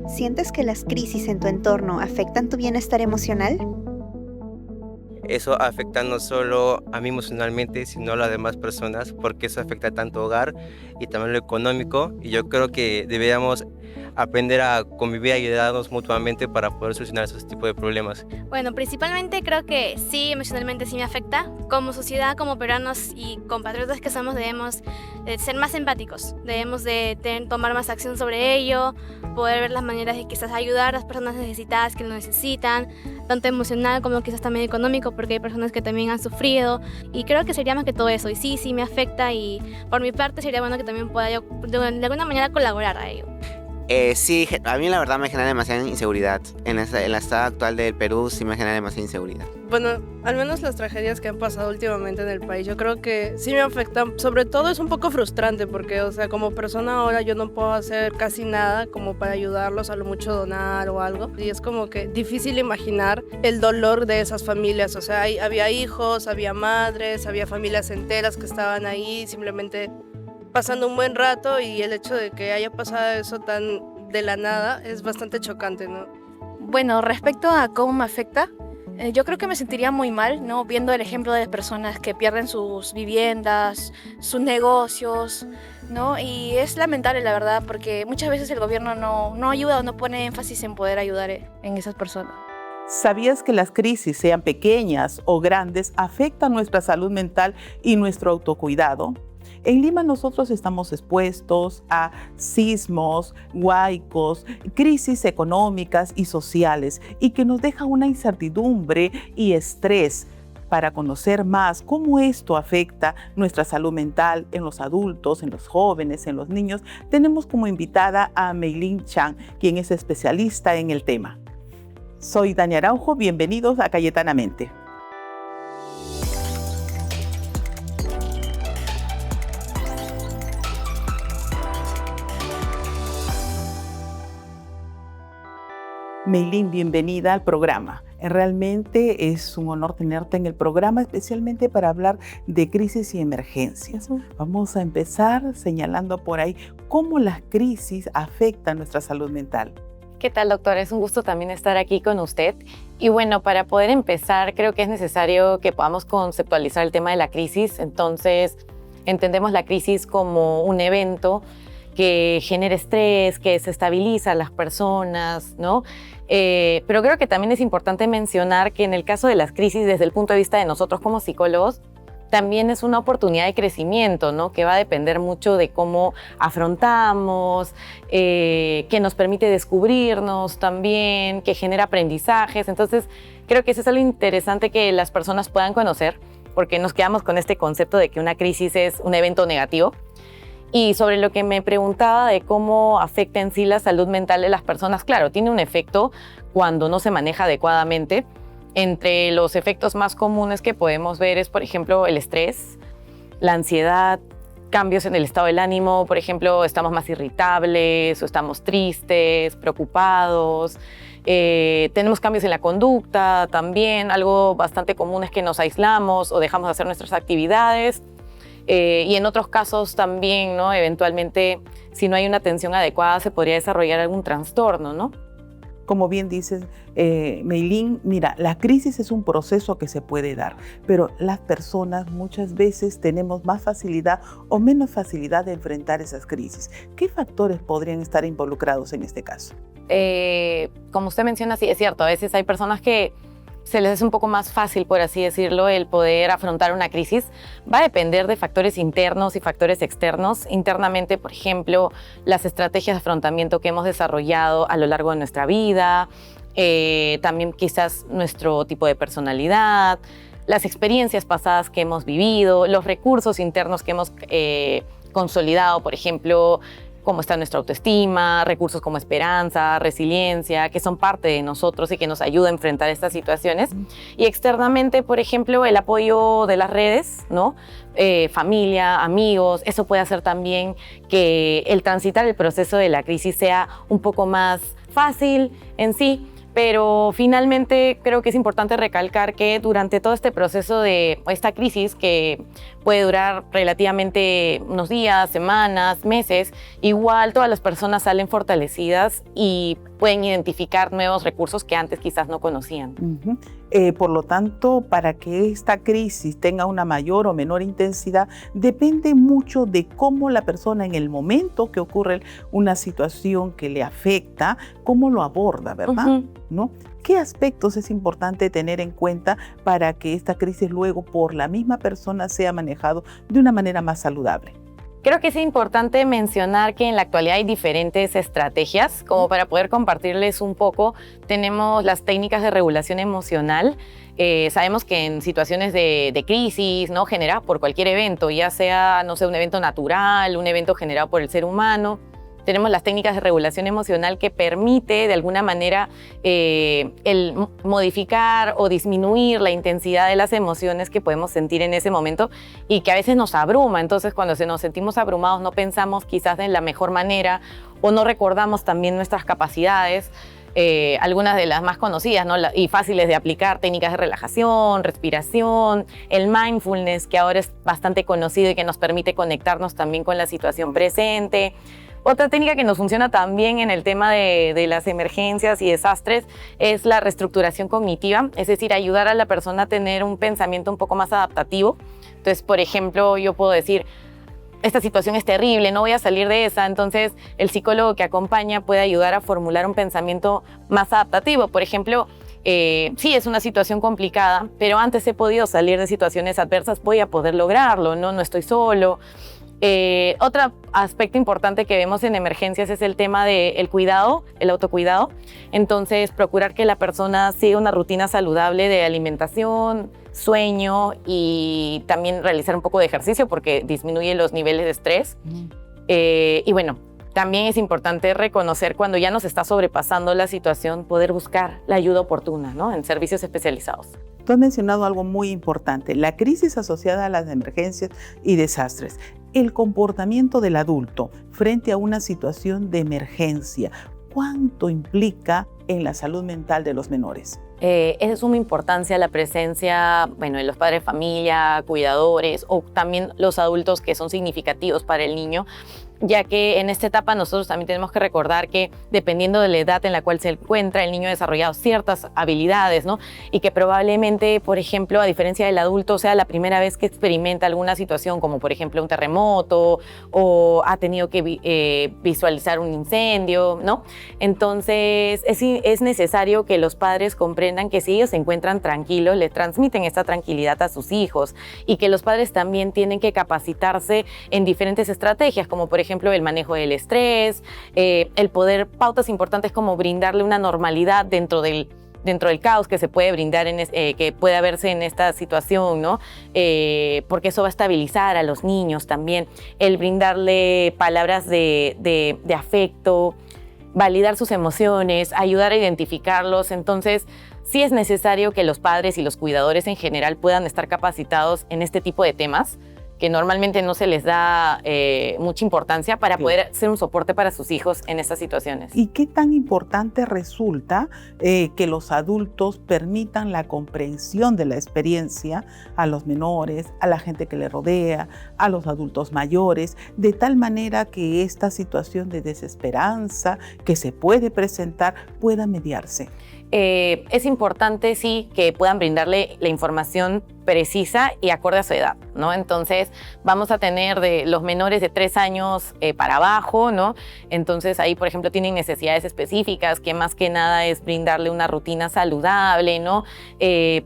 ¿Sientes que las crisis en tu entorno afectan tu bienestar emocional? Eso afecta no solo a mí emocionalmente, sino a las demás personas, porque eso afecta tanto hogar y también lo económico. Y yo creo que deberíamos aprender a convivir y ayudarnos mutuamente para poder solucionar esos tipos de problemas. Bueno, principalmente creo que sí, emocionalmente sí me afecta. Como sociedad, como peruanos y compatriotas que somos, debemos ser más empáticos. Debemos de tomar más acción sobre ello, poder ver las maneras de quizás ayudar a las personas necesitadas que lo necesitan, tanto emocional como quizás también económico, porque hay personas que también han sufrido. Y creo que sería más que todo eso. Y sí, sí me afecta, y por mi parte sería bueno que también pueda yo de alguna manera colaborar a ello. Sí, a mí la verdad me genera demasiada inseguridad. En el estado actual del Perú sí me genera demasiada inseguridad. Bueno, al menos las tragedias que han pasado últimamente en el país, yo creo que sí me afectan. Sobre todo es un poco frustrante porque, o sea, como persona ahora yo no puedo hacer casi nada como para ayudarlos, a lo mucho donar o algo. Y es como que difícil imaginar el dolor de esas familias. O sea, había hijos, había madres, había familias enteras que estaban ahí simplemente pasando un buen rato, y el hecho de que haya pasado eso tan de la nada es bastante chocante, ¿no? Bueno, respecto a cómo me afecta, yo creo que me sentiría muy mal, ¿no? Viendo el ejemplo de personas que pierden sus viviendas, sus negocios, ¿no? Y es lamentable, la verdad, porque muchas veces el gobierno no ayuda o no pone énfasis en poder ayudar en esas personas. ¿Sabías que las crisis, sean pequeñas o grandes, afectan nuestra salud mental y nuestro autocuidado? En Lima nosotros estamos expuestos a sismos, huaicos, crisis económicas y sociales, y que nos deja una incertidumbre y estrés. Para conocer más cómo esto afecta nuestra salud mental en los adultos, en los jóvenes, en los niños, tenemos como invitada a Meilin Chang, quien es especialista en el tema. Soy Dani Araujo, bienvenidos a Cayetanamente. Meilin, bienvenida al programa. Realmente es un honor tenerte en el programa, especialmente para hablar de crisis y emergencias. Vamos a empezar señalando por ahí cómo las crisis afectan nuestra salud mental. ¿Qué tal, doctor? Es un gusto también estar aquí con usted. Y bueno, para poder empezar, creo que es necesario que podamos conceptualizar el tema de la crisis. Entonces, entendemos la crisis como un evento que genera estrés, que desestabiliza a las personas, ¿no? Pero creo que también es importante mencionar que en el caso de las crisis, desde el punto de vista de nosotros como psicólogos, también es una oportunidad de crecimiento, ¿no? Que va a depender mucho de cómo afrontamos, que nos permite descubrirnos también, que genera aprendizajes. Entonces, creo que eso es algo interesante que las personas puedan conocer, porque nos quedamos con este concepto de que una crisis es un evento negativo. Y sobre lo que me preguntaba de cómo afecta en sí la salud mental de las personas, claro, tiene un efecto cuando no se maneja adecuadamente. Entre los efectos más comunes que podemos ver es, por ejemplo, el estrés, la ansiedad, cambios en el estado del ánimo. Por ejemplo, estamos más irritables o estamos tristes, preocupados. Tenemos cambios en la conducta también. Algo bastante común es que nos aislamos o dejamos de hacer nuestras actividades. Y en otros casos también, ¿no? Eventualmente, si no hay una atención adecuada, se podría desarrollar algún trastorno, ¿no? Como bien dices, Meilin, mira, la crisis es un proceso que se puede dar, pero las personas muchas veces tenemos más facilidad o menos facilidad de enfrentar esas crisis. ¿Qué factores podrían estar involucrados en este caso? Como usted menciona, sí, es cierto, a veces hay personas que se les hace un poco más fácil, por así decirlo, el poder afrontar una crisis. Va a depender de factores internos y factores externos. Internamente, por ejemplo, las estrategias de afrontamiento que hemos desarrollado a lo largo de nuestra vida, también quizás nuestro tipo de personalidad, las experiencias pasadas que hemos vivido, los recursos internos que hemos consolidado, por ejemplo, cómo está nuestra autoestima, recursos como esperanza, resiliencia, que son parte de nosotros y que nos ayuda a enfrentar estas situaciones. Y externamente, por ejemplo, el apoyo de las redes, ¿no? Familia, amigos, eso puede hacer también que el transitar el proceso de la crisis sea un poco más fácil en sí, Pero finalmente creo que es importante recalcar que durante todo este proceso de esta crisis, que puede durar relativamente unos días, semanas, meses, igual todas las personas salen fortalecidas y pueden identificar nuevos recursos que antes quizás no conocían. Por lo tanto, para que esta crisis tenga una mayor o menor intensidad, depende mucho de cómo la persona en el momento que ocurre una situación que le afecta, cómo lo aborda, ¿verdad? ¿No? ¿Qué aspectos es importante tener en cuenta para que esta crisis luego por la misma persona sea manejado de una manera más saludable? Creo que es importante mencionar que en la actualidad hay diferentes estrategias, como para poder compartirles un poco. Tenemos las técnicas de regulación emocional. Sabemos que en situaciones de crisis, ¿no?, generadas por cualquier evento, ya sea, no sé, un evento natural, un evento generado por el ser humano, tenemos las técnicas de regulación emocional que permite de alguna manera el modificar o disminuir la intensidad de las emociones que podemos sentir en ese momento y que a veces nos abruma. Entonces, cuando nos sentimos abrumados, no pensamos quizás de la mejor manera o no recordamos también nuestras capacidades. Algunas de las más conocidas, ¿no?, y fáciles de aplicar, técnicas de relajación, respiración, el mindfulness, que ahora es bastante conocido y que nos permite conectarnos también con la situación presente. Otra técnica que nos funciona también en el tema de las emergencias y desastres es la reestructuración cognitiva, es decir, ayudar a la persona a tener un pensamiento un poco más adaptativo. Entonces, por ejemplo, yo puedo decir, esta situación es terrible, no voy a salir de esa. Entonces, el psicólogo que acompaña puede ayudar a formular un pensamiento más adaptativo. Por ejemplo, sí, es una situación complicada, pero antes he podido salir de situaciones adversas, voy a poder lograrlo, no estoy solo. Otro aspecto importante que vemos en emergencias es el tema del cuidado, el autocuidado. Entonces, procurar que la persona siga una rutina saludable de alimentación, sueño y también realizar un poco de ejercicio porque disminuye los niveles de estrés. Y bueno, también es importante reconocer cuando ya nos está sobrepasando la situación, poder buscar la ayuda oportuna, ¿no?, en servicios especializados. Tú has mencionado algo muy importante, la crisis asociada a las emergencias y desastres. El comportamiento del adulto frente a una situación de emergencia, ¿cuánto implica en la salud mental de los menores? Es de suma importancia la presencia, de los padres de familia, cuidadores o también los adultos que son significativos para el niño, ya que en esta etapa nosotros también tenemos que recordar que dependiendo de la edad en la cual se encuentra, el niño ha desarrollado ciertas habilidades, ¿no?, y que probablemente, por ejemplo, a diferencia del adulto, sea la primera vez que experimenta alguna situación, como por ejemplo un terremoto o ha tenido que visualizar un incendio, ¿no? Entonces, es necesario que los padres comprendan que si ellos se encuentran tranquilos, le transmiten esta tranquilidad a sus hijos y que los padres también tienen que capacitarse en diferentes estrategias, como por ejemplo el manejo del estrés, pautas importantes como brindarle una normalidad dentro del caos que se puede brindar, que puede verse en esta situación, ¿no? Porque eso va a estabilizar a los niños también. El brindarle palabras de afecto, validar sus emociones, ayudar a identificarlos. Entonces, sí es necesario que los padres y los cuidadores en general puedan estar capacitados en este tipo de temas, que normalmente no se les da mucha importancia para poder ser un soporte para sus hijos en estas situaciones. ¿Y qué tan importante resulta que los adultos permitan la comprensión de la experiencia a los menores, a la gente que le rodea, a los adultos mayores, de tal manera que esta situación de desesperanza que se puede presentar pueda mediarse? Es importante, sí, que puedan brindarle la información precisa y acorde a su edad, ¿no? Entonces, vamos a tener de los menores de 3 años para abajo, ¿no? Entonces, ahí, por ejemplo, tienen necesidades específicas, que más que nada es brindarle una rutina saludable, ¿no?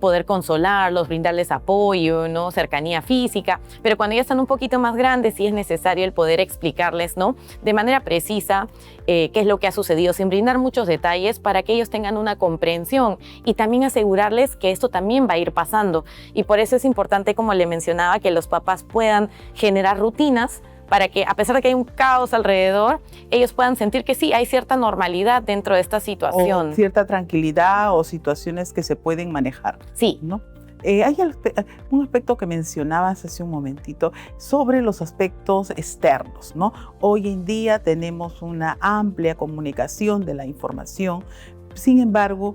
Poder consolarlos, brindarles apoyo, ¿no? Cercanía física. Pero cuando ya están un poquito más grandes, sí es necesario el poder explicarles, ¿no?, de manera precisa qué es lo que ha sucedido, sin brindar muchos detalles para que ellos tengan una comprensión y también asegurarles que esto también va a ir pasando. Y por eso es importante, como le mencionaba, que los papás puedan generar rutinas para que, a pesar de que hay un caos alrededor, ellos puedan sentir que sí, hay cierta normalidad dentro de esta situación. O cierta tranquilidad o situaciones que se pueden manejar. Sí. ¿No? Hay un aspecto que mencionabas hace un momentito sobre los aspectos externos, ¿no? Hoy en día tenemos una amplia comunicación de la información, Sin embargo,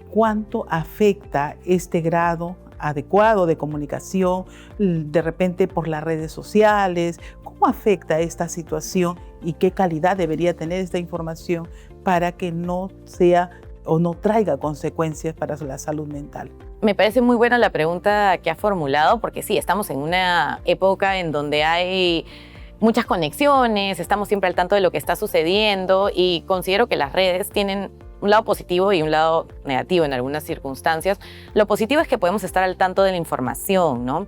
¿cuánto afecta este grado adecuado de comunicación, de repente por las redes sociales? ¿Cómo afecta esta situación y qué calidad debería tener esta información para que no sea o no traiga consecuencias para la salud mental? Me parece muy buena la pregunta que ha formulado, porque sí, estamos en una época en donde hay muchas conexiones, estamos siempre al tanto de lo que está sucediendo y considero que las redes tienen un lado positivo y un lado negativo en algunas circunstancias. Lo positivo es que podemos estar al tanto de la información, ¿no?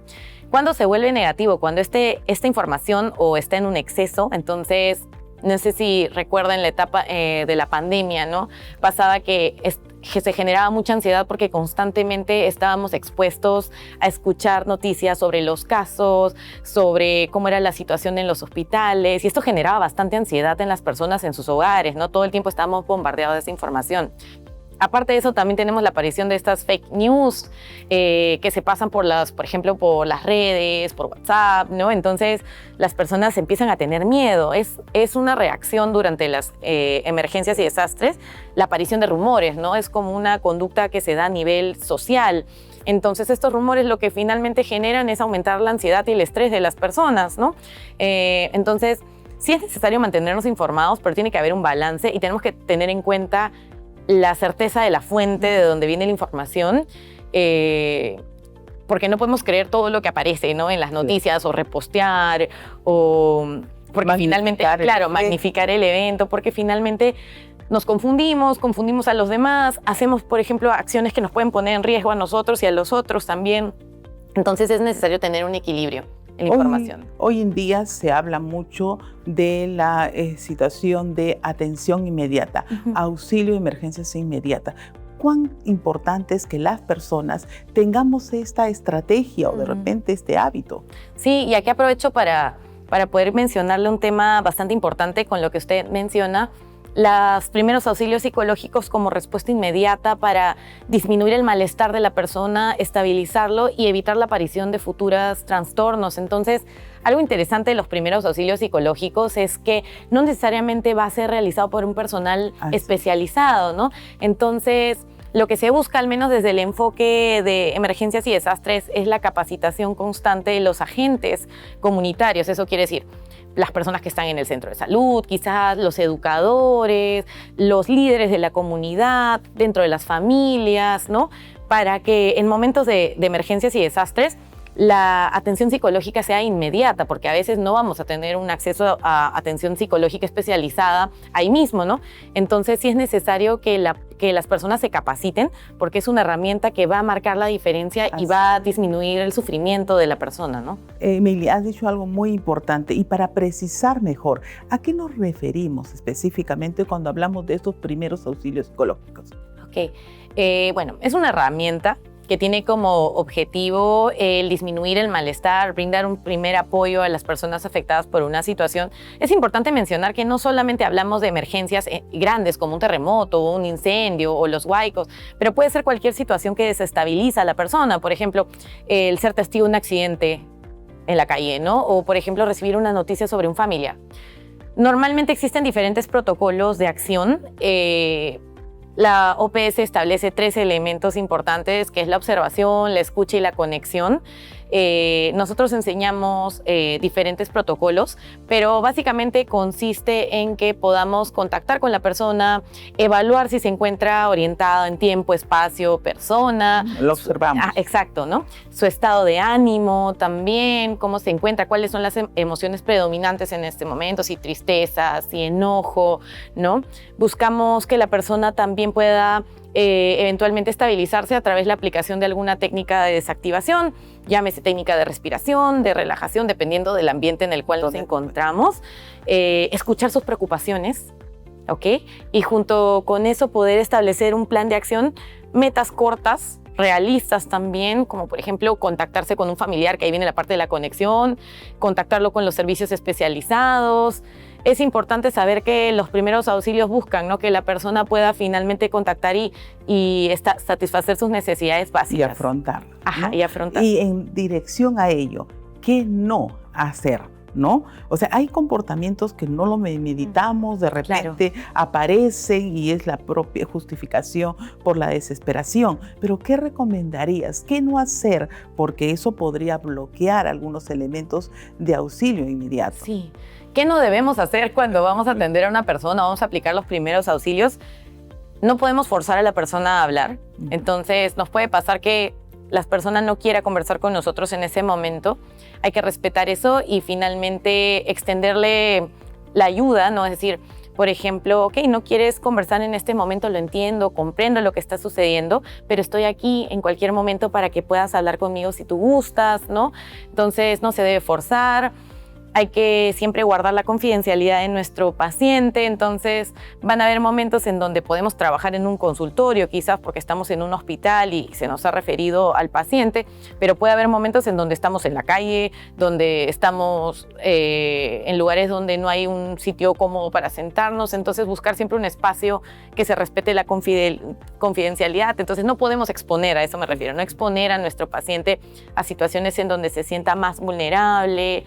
Cuando se vuelve negativo, cuando esta información o está en un exceso, entonces, no sé si recuerdan la etapa de la pandemia, ¿no? Pasaba que se generaba mucha ansiedad porque constantemente estábamos expuestos a escuchar noticias sobre los casos, sobre cómo era la situación en los hospitales, y esto generaba bastante ansiedad en las personas en sus hogares, ¿no? Todo el tiempo estábamos bombardeados de esa información. Aparte de eso, también tenemos la aparición de estas fake news que se pasan por ejemplo, por las redes, por WhatsApp, ¿no? Entonces, las personas empiezan a tener miedo. Es una reacción durante las emergencias y desastres, la aparición de rumores, ¿no? Es como una conducta que se da a nivel social. Entonces, estos rumores lo que finalmente generan es aumentar la ansiedad y el estrés de las personas, ¿no? Entonces, sí es necesario mantenernos informados, pero tiene que haber un balance y tenemos que tener en cuenta la certeza de la fuente de donde viene la información, porque no podemos creer todo lo que aparece, ¿no? En las noticias, o repostear, o porque finalmente, claro, magnificar el evento, porque finalmente nos confundimos a los demás, hacemos, por ejemplo, acciones que nos pueden poner en riesgo a nosotros y a los otros también. Entonces es necesario tener un equilibrio en la información. Hoy en día se habla mucho de la situación de atención inmediata, auxilio de emergencias inmediata. ¿Cuán importante es que las personas tengamos esta estrategia o de repente este hábito? Sí, y aquí aprovecho para poder mencionarle un tema bastante importante con lo que usted menciona, los primeros auxilios psicológicos como respuesta inmediata para disminuir el malestar de la persona, estabilizarlo y evitar la aparición de futuros trastornos. Entonces, algo interesante de los primeros auxilios psicológicos es que no necesariamente va a ser realizado por un personal especializado, ¿no? Entonces, lo que se busca, al menos desde el enfoque de emergencias y desastres, es la capacitación constante de los agentes comunitarios. Eso quiere decir, las personas que están en el centro de salud, quizás los educadores, los líderes de la comunidad, dentro de las familias, ¿no? Para que en momentos de emergencias y desastres la atención psicológica sea inmediata, porque a veces no vamos a tener un acceso a atención psicológica especializada ahí mismo, ¿no? Entonces sí es necesario que las personas se capaciten, porque es una herramienta que va a marcar la diferencia y va a disminuir el sufrimiento de la persona, ¿no? Emilia, has dicho algo muy importante, y para precisar mejor, ¿a qué nos referimos específicamente cuando hablamos de estos primeros auxilios psicológicos? Ok, bueno, es una herramienta que tiene como objetivo el disminuir el malestar, brindar un primer apoyo a las personas afectadas por una situación. Es importante mencionar que no solamente hablamos de emergencias grandes como un terremoto, un incendio o los huaicos, pero puede ser cualquier situación que desestabiliza a la persona. Por ejemplo, el ser testigo de un accidente en la calle, ¿no? O, por ejemplo, recibir una noticia sobre un familiar. Normalmente existen diferentes protocolos de acción. La OPS establece 3 elementos importantes, que es la observación, la escucha y la conexión. Nosotros enseñamos diferentes protocolos, pero básicamente consiste en que podamos contactar con la persona, evaluar si se encuentra orientada en tiempo, espacio, persona. Lo observamos. Exacto, ¿no? Su estado de ánimo también, cómo se encuentra, cuáles son las emociones predominantes en este momento, si tristeza, si enojo, ¿no? Buscamos que la persona también pueda eventualmente estabilizarse a través de la aplicación de alguna técnica de desactivación, llámese técnica de respiración, de relajación, dependiendo del ambiente en el cual nos encontramos, escuchar sus preocupaciones, ¿ok? Y junto con eso poder establecer un plan de acción, metas cortas, realistas también, como por ejemplo contactarse con un familiar, que ahí viene la parte de la conexión, contactarlo con los servicios especializados. Es importante saber que los primeros auxilios buscan, ¿no?, que la persona pueda finalmente contactar y satisfacer sus necesidades básicas. Y afrontarlo. Ajá, ¿no? y afrontar. Y en dirección a ello, ¿qué no hacer ¿no? O sea, hay comportamientos que no lo meditamos, de repente aparecen y es la propia justificación por la desesperación. Pero ¿qué recomendarías? ¿Qué no hacer? Porque eso podría bloquear algunos elementos de auxilio inmediato. Sí. ¿Qué no debemos hacer cuando vamos a atender a una persona, vamos a aplicar los primeros auxilios? No podemos forzar a la persona a hablar. Entonces, nos puede pasar que la persona no quiera conversar con nosotros en ese momento. Hay que respetar eso y finalmente extenderle la ayuda, ¿no? Es decir, por ejemplo, ok, no quieres conversar en este momento, lo entiendo, comprendo lo que está sucediendo, pero estoy aquí en cualquier momento para que puedas hablar conmigo si tú gustas, ¿no? Entonces, no se debe forzar. Hay que siempre guardar la confidencialidad de nuestro paciente, entonces van a haber momentos en donde podemos trabajar en un consultorio, quizás porque estamos en un hospital y se nos ha referido al paciente, pero puede haber momentos en donde estamos en la calle, donde estamos en lugares donde no hay un sitio cómodo para sentarnos, entonces buscar siempre un espacio que se respete la confidencialidad. Entonces no podemos exponer, a eso me refiero, no exponer a nuestro paciente a situaciones en donde se sienta más vulnerable.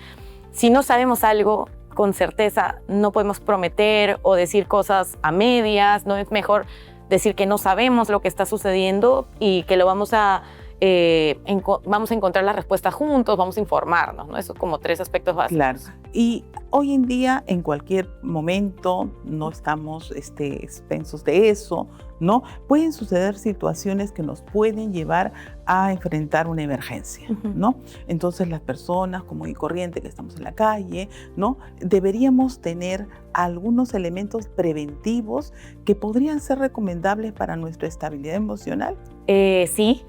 Si no sabemos algo con certeza, no podemos prometer o decir cosas a medias, ¿no? Es mejor decir que no sabemos lo que está sucediendo y que lo vamos a encontrar la respuesta juntos, vamos a informarnos, ¿no? Eso es como 3 aspectos básicos. Claro. Y hoy en día, en cualquier momento, no estamos expensos de eso, ¿no? Pueden suceder situaciones que nos pueden llevar a enfrentar una emergencia, ¿no? Entonces, las personas común y corriente que estamos en la calle, ¿no? Deberíamos tener algunos elementos preventivos que podrían ser recomendables para nuestra estabilidad emocional. Sí.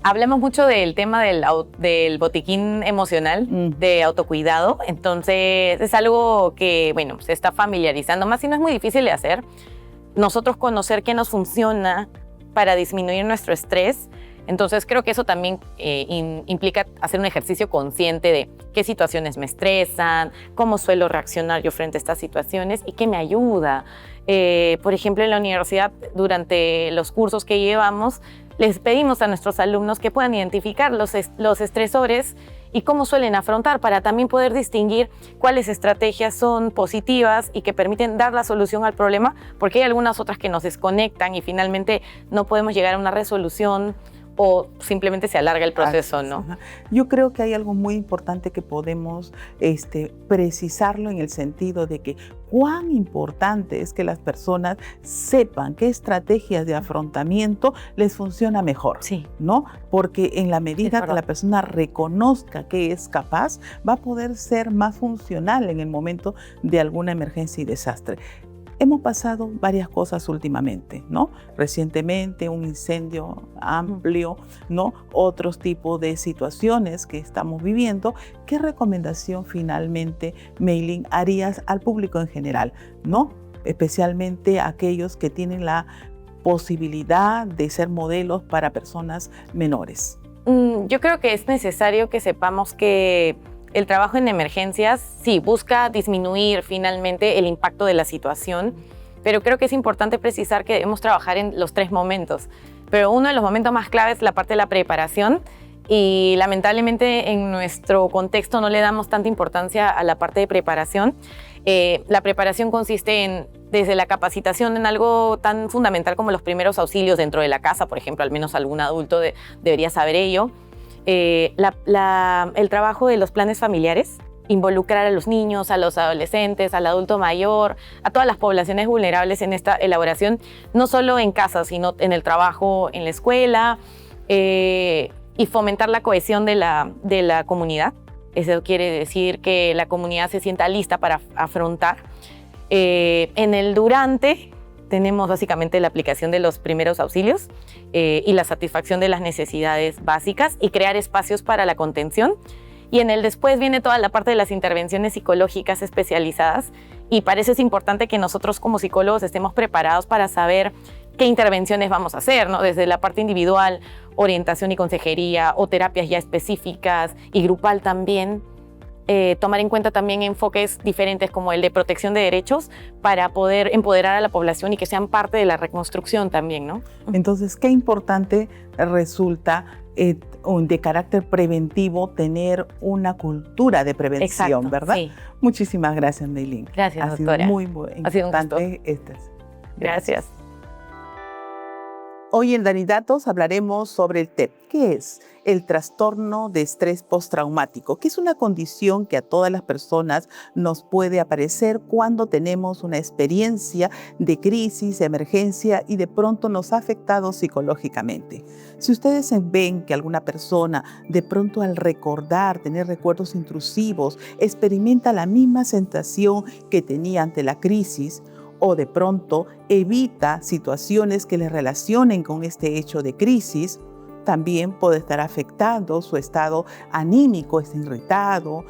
Hablamos mucho del tema del botiquín emocional, de autocuidado. Entonces, es algo que, bueno, se está familiarizando más y no es muy difícil de hacer. Nosotros conocer qué nos funciona para disminuir nuestro estrés. Entonces, creo que eso también implica hacer un ejercicio consciente de qué situaciones me estresan, cómo suelo reaccionar yo frente a estas situaciones y qué me ayuda. Por ejemplo, en la universidad, durante los cursos que llevamos, les pedimos a nuestros alumnos que puedan identificar los estresores y cómo suelen afrontar para también poder distinguir cuáles estrategias son positivas y que permiten dar la solución al problema, porque hay algunas otras que nos desconectan y finalmente no podemos llegar a una resolución o simplemente se alarga el proceso, ¿no? Yo creo que hay algo muy importante que podemos precisarlo en el sentido de que cuán importante es que las personas sepan qué estrategias de afrontamiento les funciona mejor, ¿no? Porque en la medida que la persona reconozca que es capaz, va a poder ser más funcional en el momento de alguna emergencia y desastre. Hemos pasado varias cosas últimamente, ¿no? Recientemente un incendio amplio, ¿no? Otros tipos de situaciones que estamos viviendo. ¿Qué recomendación finalmente, Meilín, harías al público en general, ¿no? Especialmente a aquellos que tienen la posibilidad de ser modelos para personas menores? Yo creo que es necesario que sepamos que el trabajo en emergencias, sí, busca disminuir finalmente el impacto de la situación, pero creo que es importante precisar que debemos trabajar en los 3 momentos. Pero uno de los momentos más claves es la parte de la preparación y lamentablemente en nuestro contexto no le damos tanta importancia a la parte de preparación. La preparación consiste en, desde la capacitación en algo tan fundamental como los primeros auxilios dentro de la casa, por ejemplo, al menos algún adulto debería saber ello. El trabajo de los planes familiares, involucrar a los niños, a los adolescentes, al adulto mayor, a todas las poblaciones vulnerables en esta elaboración, no solo en casa, sino en el trabajo, en la escuela, y fomentar la cohesión de la comunidad. Eso quiere decir que la comunidad se sienta lista para afrontar. En el durante, tenemos básicamente la aplicación de los primeros auxilios y la satisfacción de las necesidades básicas y crear espacios para la contención. Y en el después viene toda la parte de las intervenciones psicológicas especializadas y para eso es importante que nosotros como psicólogos estemos preparados para saber qué intervenciones vamos a hacer, ¿no? Desde la parte individual, orientación y consejería o terapias ya específicas y grupal también. Tomar en cuenta también enfoques diferentes como el de protección de derechos para poder empoderar a la población y que sean parte de la reconstrucción también, ¿no? Entonces, qué importante resulta de carácter preventivo, tener una cultura de prevención, Exacto, ¿verdad? sí. Muchísimas gracias, Meilín. Gracias, ha doctora. Sido muy Ha sido un gusto. importante. Gracias. Hoy en Danidatos hablaremos sobre el TEP. ¿Qué es? El trastorno de estrés postraumático, que es una condición que a todas las personas nos puede aparecer cuando tenemos una experiencia de crisis, emergencia y de pronto nos ha afectado psicológicamente. Si ustedes ven que alguna persona de pronto al recordar, tener recuerdos intrusivos, experimenta la misma sensación que tenía ante la crisis, o de pronto evita situaciones que le relacionen con este hecho de crisis, también puede estar afectando su estado anímico, está irritado,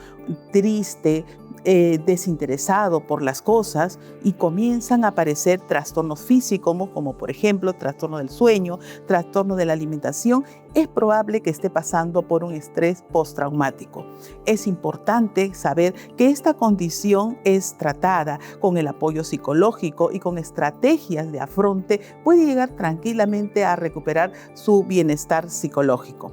triste, desinteresado por las cosas y comienzan a aparecer trastornos físicos como por ejemplo trastorno del sueño, trastorno de la alimentación. Es probable que esté pasando por un estrés postraumático. Es importante saber que esta condición es tratada con el apoyo psicológico y con estrategias de afronte puede llegar tranquilamente a recuperar su bienestar psicológico.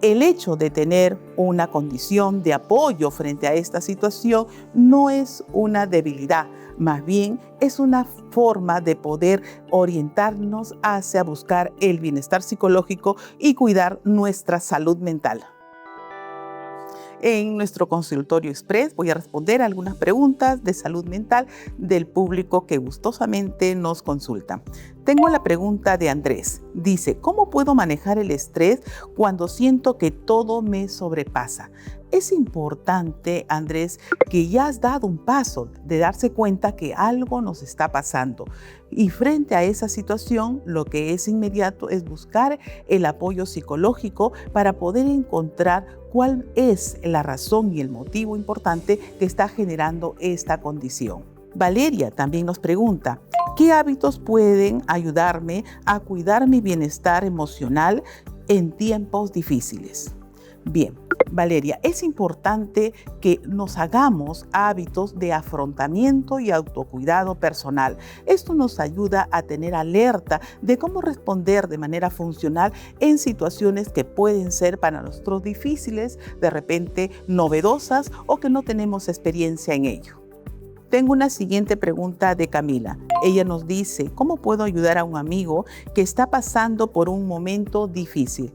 El hecho de tener una condición de apoyo frente a esta situación no es una debilidad, más bien es una forma de poder orientarnos hacia buscar el bienestar psicológico y cuidar nuestra salud mental. En nuestro consultorio express voy a responder algunas preguntas de salud mental del público que gustosamente nos consulta. Tengo la pregunta de Andrés. Dice, ¿cómo puedo manejar el estrés cuando siento que todo me sobrepasa? Es importante, Andrés, que ya has dado un paso de darse cuenta que algo nos está pasando. Y frente a esa situación, lo que es inmediato es buscar el apoyo psicológico para poder encontrar cuál es la razón y el motivo importante que está generando esta condición. Valeria también nos pregunta, ¿qué hábitos pueden ayudarme a cuidar mi bienestar emocional en tiempos difíciles? Bien, Valeria, es importante que nos hagamos hábitos de afrontamiento y autocuidado personal. Esto nos ayuda a tener alerta de cómo responder de manera funcional en situaciones que pueden ser para nosotros difíciles, de repente novedosas o que no tenemos experiencia en ello. Tengo una siguiente pregunta de Camila. Ella nos dice, ¿cómo puedo ayudar a un amigo que está pasando por un momento difícil?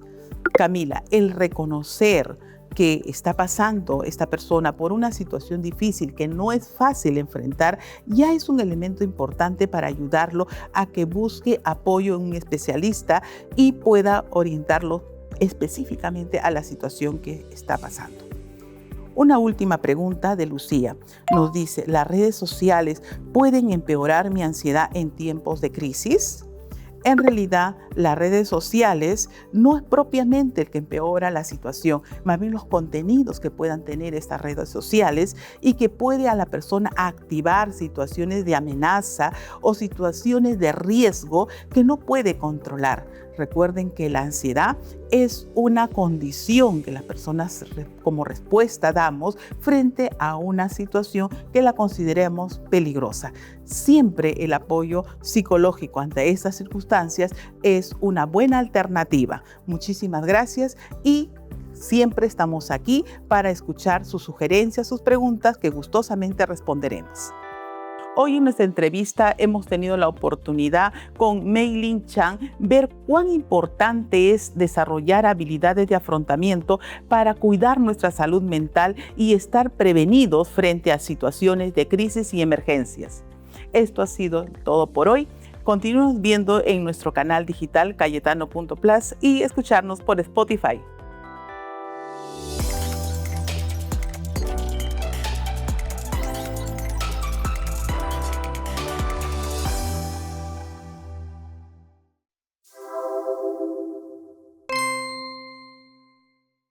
Camila, el reconocer que está pasando esta persona por una situación difícil que no es fácil enfrentar, ya es un elemento importante para ayudarlo a que busque apoyo en un especialista y pueda orientarlo específicamente a la situación que está pasando. Una última pregunta de Lucía. Nos dice, ¿las redes sociales pueden empeorar mi ansiedad en tiempos de crisis? En realidad, las redes sociales no es propiamente el que empeora la situación, más bien los contenidos que puedan tener estas redes sociales y que puede a la persona activar situaciones de amenaza o situaciones de riesgo que no puede controlar. Recuerden que la ansiedad es una condición que las personas como respuesta damos frente a una situación que la consideremos peligrosa. Siempre el apoyo psicológico ante estas circunstancias es una buena alternativa. Muchísimas gracias y siempre estamos aquí para escuchar sus sugerencias, sus preguntas que gustosamente responderemos. Hoy en nuestra entrevista hemos tenido la oportunidad con Meilín Chan ver cuán importante es desarrollar habilidades de afrontamiento para cuidar nuestra salud mental y estar prevenidos frente a situaciones de crisis y emergencias. Esto ha sido todo por hoy. Continúen viendo en nuestro canal digital cayetano.plus y escucharnos por Spotify.